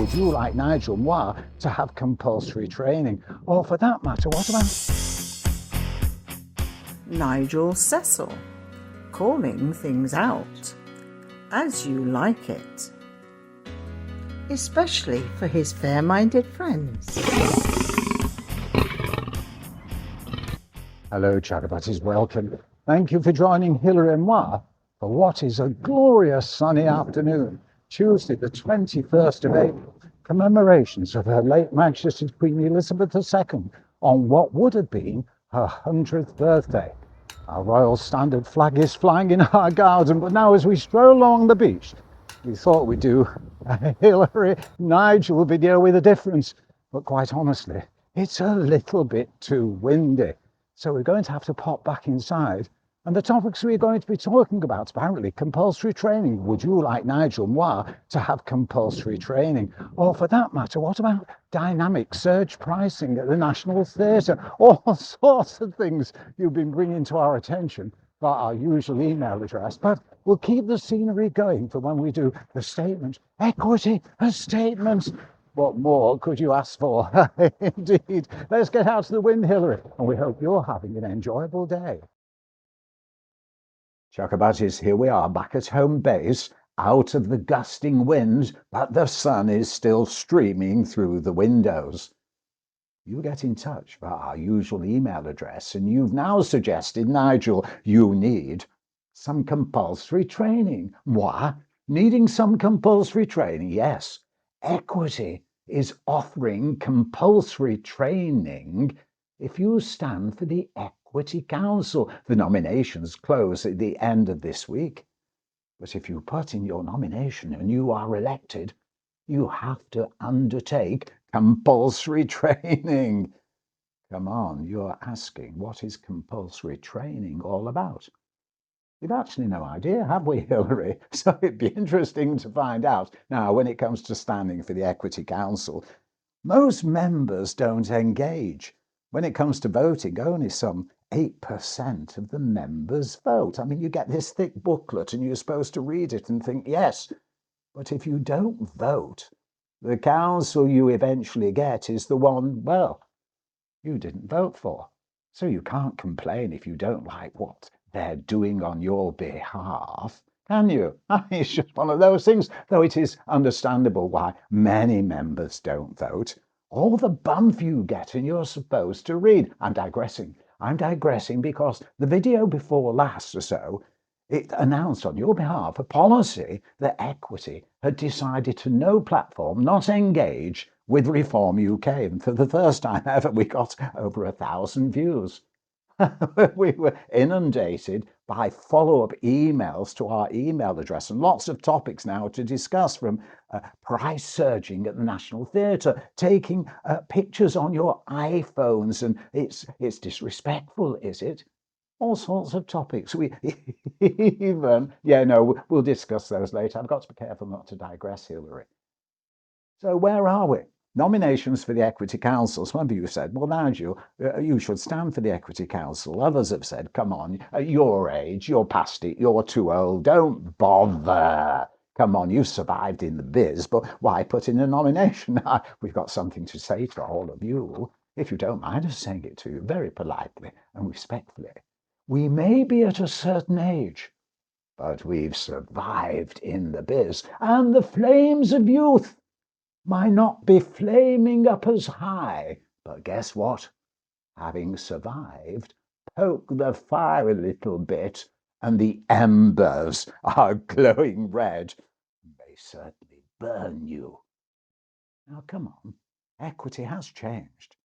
would you like Nigel moi to have compulsory training? Or for that matter, what about Nigel Cecil, calling things out as you like it, especially for his fair-minded friends. Hello, chatterbuddies, welcome. Thank you for joining Hilary and moi for what is a glorious sunny afternoon, Tuesday the 21st of April, commemorations of Her late Majesty Queen Elizabeth II on what would have been her 100th birthday. Our Royal Standard flag is flying in our garden, but now as we stroll along the beach, we thought we'd do a Hilary Nigel video with a difference, but quite honestly, it's a little bit too windy. So we're going to have to pop back inside. And the topics we're going to be talking about, apparently, compulsory training. Would you like Nigel moi to have compulsory training? Or for that matter, what about dynamic surge pricing at the National Theatre? All sorts of things you've been bringing to our attention via our usual email address. But we'll keep the scenery going for when we do the statement. Equity, a statement. What more could you ask for? Indeed. Let's get out to the wind, Hilary, and we hope you're having an enjoyable day. Chuckabuddies, here we are back at home base, out of the gusting wind, but the sun is still streaming through the windows. You get in touch via our usual email address, and you've now suggested, Nigel, you need some compulsory training. Moi? Needing some compulsory training? Yes. Equity is offering compulsory training if you stand for the Equity Council. The nominations close at the end of this week. But if you put in your nomination and you are elected, you have to undertake compulsory training. Come on, you're asking, what is compulsory training all about? We've actually no idea, have we, Hilary? So it'd be interesting to find out. Now, when it comes to standing for the Equity Council, most members don't engage. When it comes to voting, only some 8% of the members vote. I mean, you get this thick booklet and you're supposed to read it and think, yes, but if you don't vote, the council you eventually get is the one, well, you didn't vote for. So you can't complain if you don't like what they're doing on your behalf, can you? It's just one of those things, though it is understandable why many members don't vote. All the bump you get and you're supposed to read. I'm digressing because the video before last or so, it announced on your behalf a policy that Equity had decided to no platform, not engage with Reform UK. And for the first time ever, we got over 1,000 views. We were inundated by follow-up emails to our email address and lots of topics now to discuss, from price surging at the National Theatre, taking pictures on your iPhones, and it's disrespectful, is it? All sorts of topics. We even, we'll discuss those later. I've got to be careful not to digress, Hilary. So where are we? Nominations for the Equity Council. Some of you said, well, Nigel, you should stand for the Equity Council. Others have said, come on, at your age, you're past it, you're too old, don't bother. Come on, you've survived in the biz, but why put in a nomination? We've got something to say to all of you. If you don't mind us saying it to you very politely and respectfully. We may be at a certain age, but we've survived in the biz, and the flames of youth might not be flaming up as high, but guess what? Having survived, poke the fire a little bit, and the embers are glowing red. They certainly burn you. Now, come on, Equity has changed.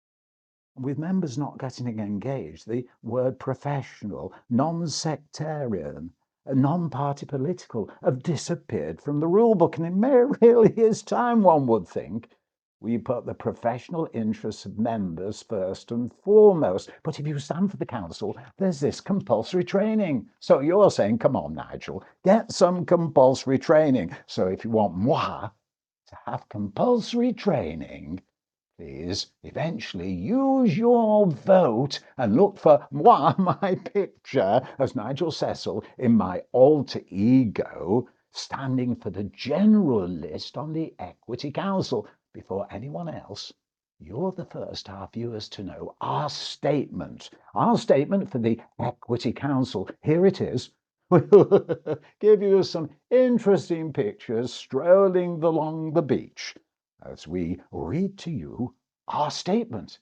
With members not getting engaged, the word professional, non-sectarian, non-party political have disappeared from the rule book, and it really is time, one would think, we put the professional interests of members first and foremost. But if you stand for the council, there's this compulsory training. So you're saying, come on, Nigel, get some compulsory training. So if you want moi to have compulsory training, please eventually use your vote and look for moi, my picture as Nigel Cecil in my alter ego, standing for the general list on the Equity Council. Before anyone else, you're the first our viewers to know our statement for the Equity Council. Here it is. We'll give you some interesting pictures strolling along the beach as we read to you our statement.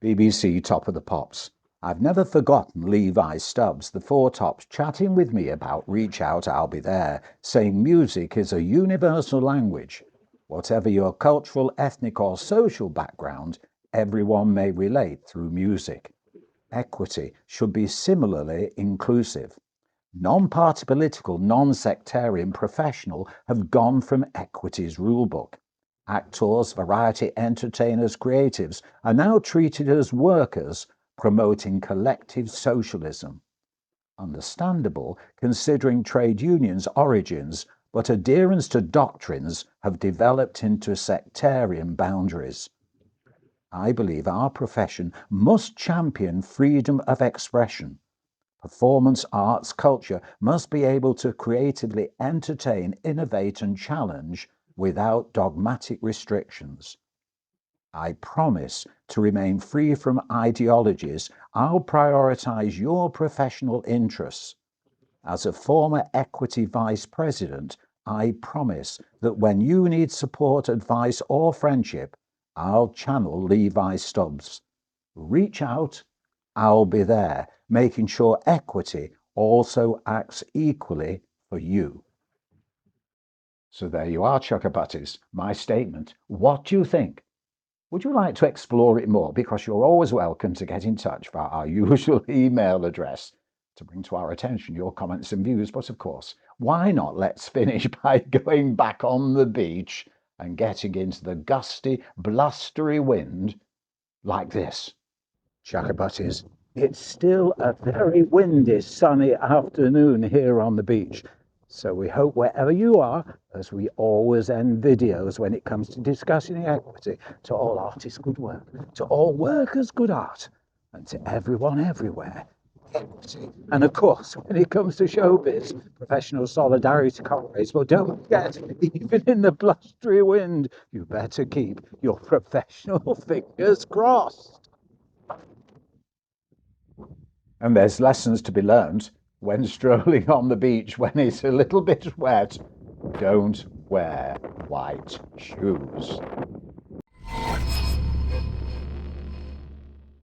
BBC Top of the Pops. I've never forgotten Levi Stubbs, the Four Tops, chatting with me about Reach Out, I'll Be There, saying music is a universal language. Whatever your cultural, ethnic or social background, everyone may relate through music. Equity should be similarly inclusive. Non-party political, non-sectarian, professional have gone from Equity's rulebook. Actors, variety entertainers, creatives are now treated as workers, promoting collective socialism. Understandable, considering trade unions' origins, but adherence to doctrines have developed into sectarian boundaries. I believe our profession must champion freedom of expression. Performance arts culture must be able to creatively entertain, innovate and challenge without dogmatic restrictions. I promise to remain free from ideologies. I'll prioritise your professional interests. As a former Equity Vice President, I promise that when you need support, advice or friendship, I'll channel Levi Stubbs. Reach out, I'll be there, making sure equity also acts equally for you. So there you are, Chuckabutties, my statement. What do you think? Would you like to explore it more? Because you're always welcome to get in touch via our usual email address to bring to our attention your comments and views. But of course, why not let's finish by going back on the beach and getting into the gusty, blustery wind like this. Chuckabutties, it's still a very windy, sunny afternoon here on the beach. So we hope wherever you are, as we always end videos when it comes to discussing equity, to all artists good work, to all workers good art, and to everyone everywhere, equity. And of course, when it comes to showbiz, professional solidarity comrades, well, don't forget, even in the blustery wind, you better keep your professional fingers crossed. And there's lessons to be learned when strolling on the beach when it's a little bit wet. Don't wear white shoes.